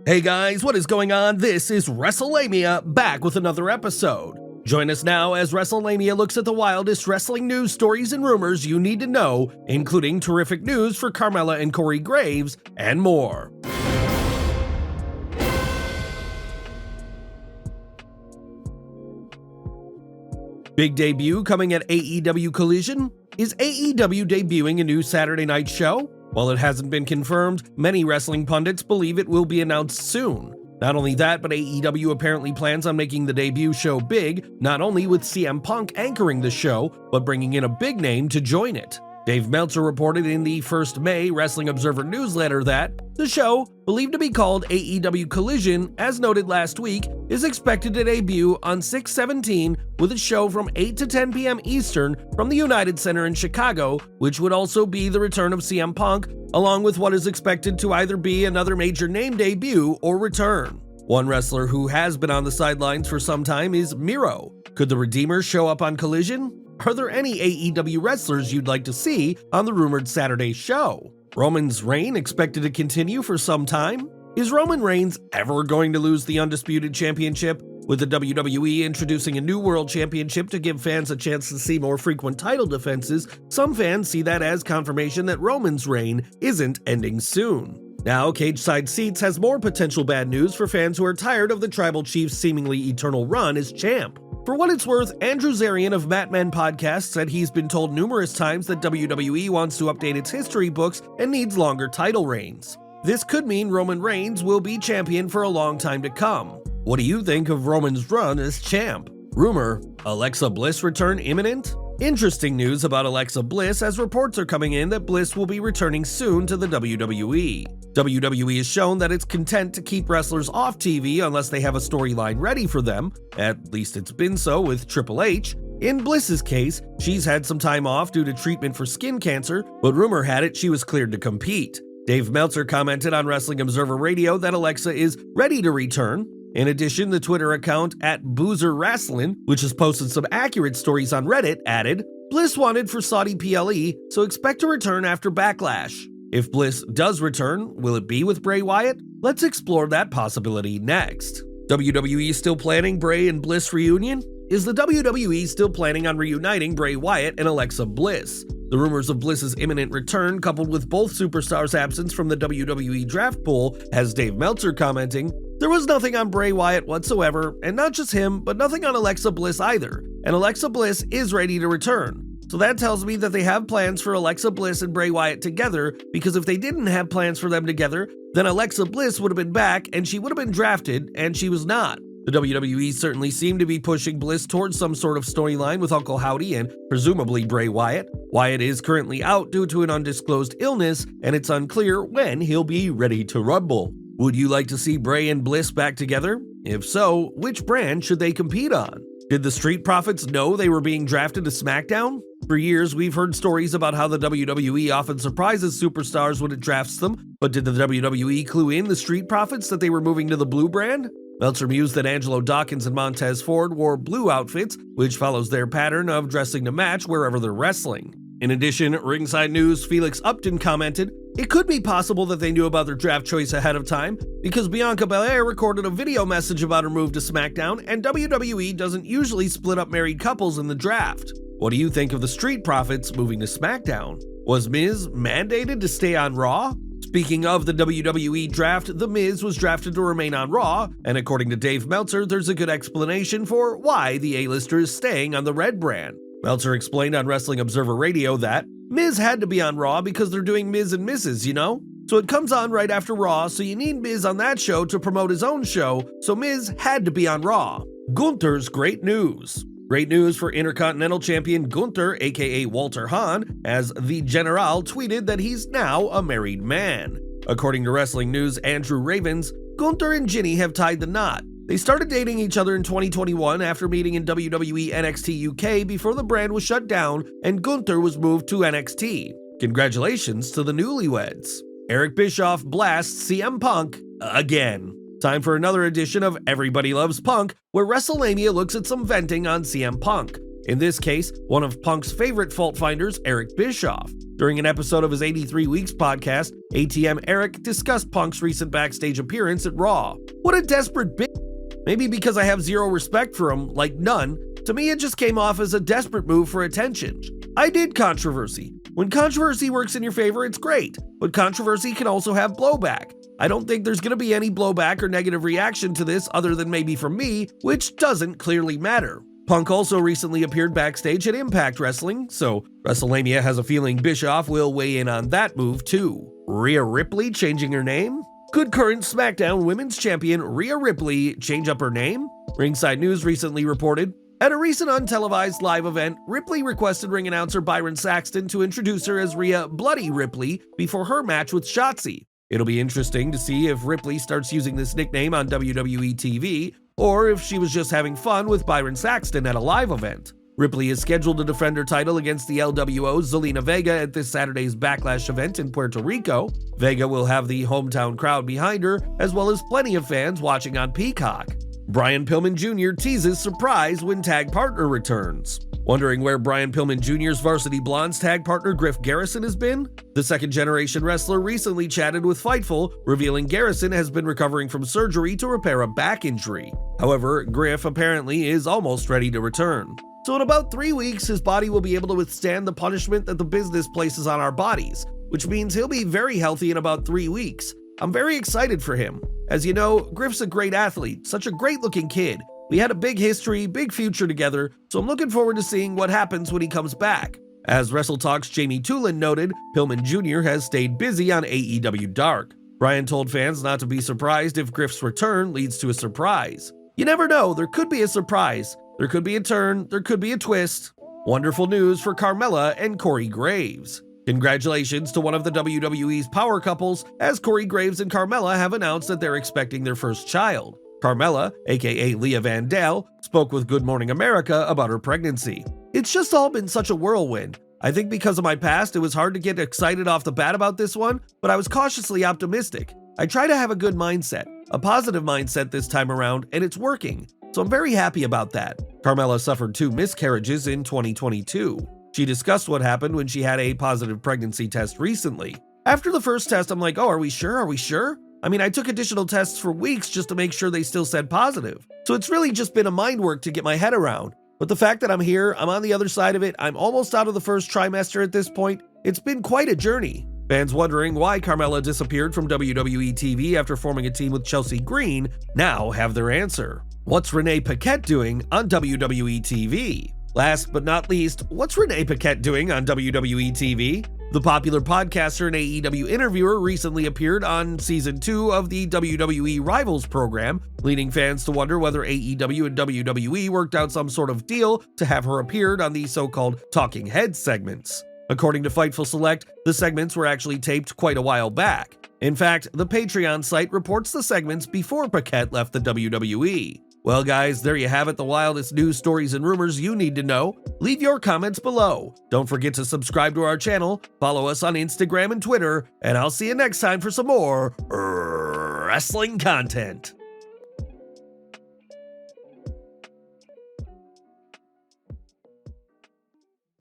Hey guys, what is going on? This is Wrestlelamia, back with another episode. Join us now as Wrestlelamia looks at the wildest wrestling news, stories, and rumors you need to know, including terrific news for Carmella and Corey Graves, and more. Big debut coming at AEW Collision? Is AEW debuting a new Saturday night show? While it hasn't been confirmed, many wrestling pundits believe it will be announced soon. Not only that, but AEW apparently plans on making the debut show big, not only with CM Punk anchoring the show, but bringing in a big name to join it. Dave Meltzer reported in the 1st May Wrestling Observer newsletter that the show, believed to be called AEW Collision, as noted last week, is expected to debut on 6/17 with a show from 8 to 10 p.m. Eastern from the United Center in Chicago, which would also be the return of CM Punk, along with what is expected to either be another major name debut or return. One wrestler who has been on the sidelines for some time is Miro. Could the Redeemer show up on Collision? Are there any AEW wrestlers you'd like to see on the rumored Saturday show? Roman's reign expected to continue for some time? Is Roman Reigns ever going to lose the Undisputed Championship? With the WWE introducing a new World Championship to give fans a chance to see more frequent title defenses, some fans see that as confirmation that Roman's reign isn't ending soon. Now, Cage Side Seats has more potential bad news for fans who are tired of the Tribal Chief's seemingly eternal run as champ. For what it's worth, Andrew Zarian of Matman Podcast said he's been told numerous times that WWE wants to update its history books and needs longer title reigns. This could mean Roman Reigns will be champion for a long time to come. What do you think of Roman's run as champ? Rumor, Alexa Bliss return imminent? Interesting news about Alexa Bliss, as reports are coming in that Bliss will be returning soon to the WWE. WWE has shown that it's content to keep wrestlers off TV unless they have a storyline ready for them. At least it's been so with Triple H. In Bliss's case, she's had some time off due to treatment for skin cancer, but rumor had it she was cleared to compete. Dave Meltzer commented on Wrestling Observer Radio that Alexa is ready to return. In addition, the Twitter account @BoozerWrestling, which has posted some accurate stories on Reddit, added, Bliss wanted for Saudi PLE, so expect a return after Backlash. If Bliss does return, will it be with Bray Wyatt? Let's explore that possibility next. WWE still planning Bray and Bliss reunion? Is the WWE still planning on reuniting Bray Wyatt and Alexa Bliss? The rumors of Bliss's imminent return, coupled with both superstars' absence from the WWE draft pool, has Dave Meltzer commenting, there was nothing on Bray Wyatt whatsoever, and not just him, but nothing on Alexa Bliss either, and Alexa Bliss is ready to return. So that tells me that they have plans for Alexa Bliss and Bray Wyatt together, because if they didn't have plans for them together, then Alexa Bliss would have been back, and she would have been drafted, and she was not. The WWE certainly seemed to be pushing Bliss towards some sort of storyline with Uncle Howdy and presumably Bray Wyatt. Wyatt is currently out due to an undisclosed illness, and it's unclear when he'll be ready to rumble. Would you like to see Bray and Bliss back together? If so, which brand should they compete on? Did the Street Profits know they were being drafted to SmackDown? For years, we've heard stories about how the WWE often surprises superstars when it drafts them, but did the WWE clue in the Street Profits that they were moving to the Blue brand? Meltzer mused that Angelo Dawkins and Montez Ford wore blue outfits, which follows their pattern of dressing to match wherever they're wrestling. In addition, Ringside News' Felix Upton commented, it could be possible that they knew about their draft choice ahead of time, because Bianca Belair recorded a video message about her move to SmackDown, and WWE doesn't usually split up married couples in the draft. What do you think of the Street Profits moving to SmackDown? Was Miz mandated to stay on Raw? Speaking of the WWE draft, The Miz was drafted to remain on Raw, and according to Dave Meltzer, there's a good explanation for why the A-lister is staying on the Red brand. Meltzer explained on Wrestling Observer Radio that Miz had to be on Raw because they're doing Miz and Mrs., you know? So it comes on right after Raw, so you need Miz on that show to promote his own show, so Miz had to be on Raw. Gunther's great news. Great news for Intercontinental Champion Gunther, aka Walter Hahn, as the General tweeted that he's now a married man. According to Wrestling News' Andrew Ravens, Gunther and Ginny have tied the knot. They started dating each other in 2021 after meeting in WWE NXT UK before the brand was shut down and Gunther was moved to NXT. Congratulations to the newlyweds. Eric Bischoff blasts CM Punk again. Time for another edition of Everybody Loves Punk, where Wrestlelamia looks at some venting on CM Punk. In this case, one of Punk's favorite fault finders, Eric Bischoff. During an episode of his 83 Weeks podcast, ATM Eric discussed Punk's recent backstage appearance at Raw. What a desperate bitch. Maybe because I have zero respect for him, like none, to me it just came off as a desperate move for attention. I did controversy. When controversy works in your favor, it's great, but controversy can also have blowback. I don't think there's going to be any blowback or negative reaction to this other than maybe from me, which doesn't clearly matter. Punk also recently appeared backstage at Impact Wrestling, so Wrestlelamia has a feeling Bischoff will weigh in on that move too. Rhea Ripley changing her name? Could current SmackDown Women's Champion Rhea Ripley change up her name? Ringside News recently reported, at a recent untelevised live event, Ripley requested ring announcer Byron Saxton to introduce her as Rhea Bloody Ripley before her match with Shotzi. It'll be interesting to see if Ripley starts using this nickname on WWE TV, or if she was just having fun with Byron Saxton at a live event. Ripley is scheduled to defend her title against the LWO's Zelina Vega at this Saturday's Backlash event in Puerto Rico. Vega will have the hometown crowd behind her, as well as plenty of fans watching on Peacock. Brian Pillman Jr. teases surprise when tag partner returns. Wondering where Brian Pillman Jr.'s Varsity Blondes tag partner Griff Garrison has been? The second-generation wrestler recently chatted with Fightful, revealing Garrison has been recovering from surgery to repair a back injury. However, Griff apparently is almost ready to return. So in about 3 weeks, his body will be able to withstand the punishment that the business places on our bodies, which means he'll be very healthy in about 3 weeks. I'm very excited for him. As you know, Griff's a great athlete, such a great-looking kid. We had a big history, big future together, so I'm looking forward to seeing what happens when he comes back. As WrestleTalk's Jamie Tulin noted, Pillman Jr. has stayed busy on AEW Dark. Brian told fans not to be surprised if Griff's return leads to a surprise. You never know, there could be a surprise. There could be a turn, there could be a twist. Wonderful news for Carmella and Corey Graves. Congratulations to one of the WWE's power couples, as Corey Graves and Carmella have announced that they're expecting their first child. Carmella, aka Leah Vandal, spoke with Good Morning America about her pregnancy. It's just all been such a whirlwind. I think because of my past, it was hard to get excited off the bat about this one, but I was cautiously optimistic. I try to have a good mindset, a positive mindset this time around, and it's working. So I'm very happy about that. Carmella suffered 2 miscarriages in 2022. She discussed what happened when she had a positive pregnancy test recently. After the first test, I'm like, oh, are we sure? Are we sure? I mean, I took additional tests for weeks just to make sure they still said positive. So it's really just been a mind work to get my head around. But the fact that I'm here, I'm on the other side of it, I'm almost out of the first trimester at this point, it's been quite a journey. Fans wondering why Carmella disappeared from WWE TV after forming a team with Chelsea Green now have their answer. What's Renee Paquette doing on WWE TV? Last but not least, what's Renee Paquette doing on WWE TV? The popular podcaster and AEW interviewer recently appeared on Season 2 of the WWE Rivals program, leading fans to wonder whether AEW and WWE worked out some sort of deal to have her appear on the so-called Talking Heads segments. According to Fightful Select, the segments were actually taped quite a while back. In fact, the Patreon site reports the segments before Paquette left the WWE. Well guys, there you have it, the wildest news, stories, and rumors you need to know. Leave your comments below. Don't forget to subscribe to our channel, follow us on Instagram and Twitter, and I'll see you next time for some more wrestling content.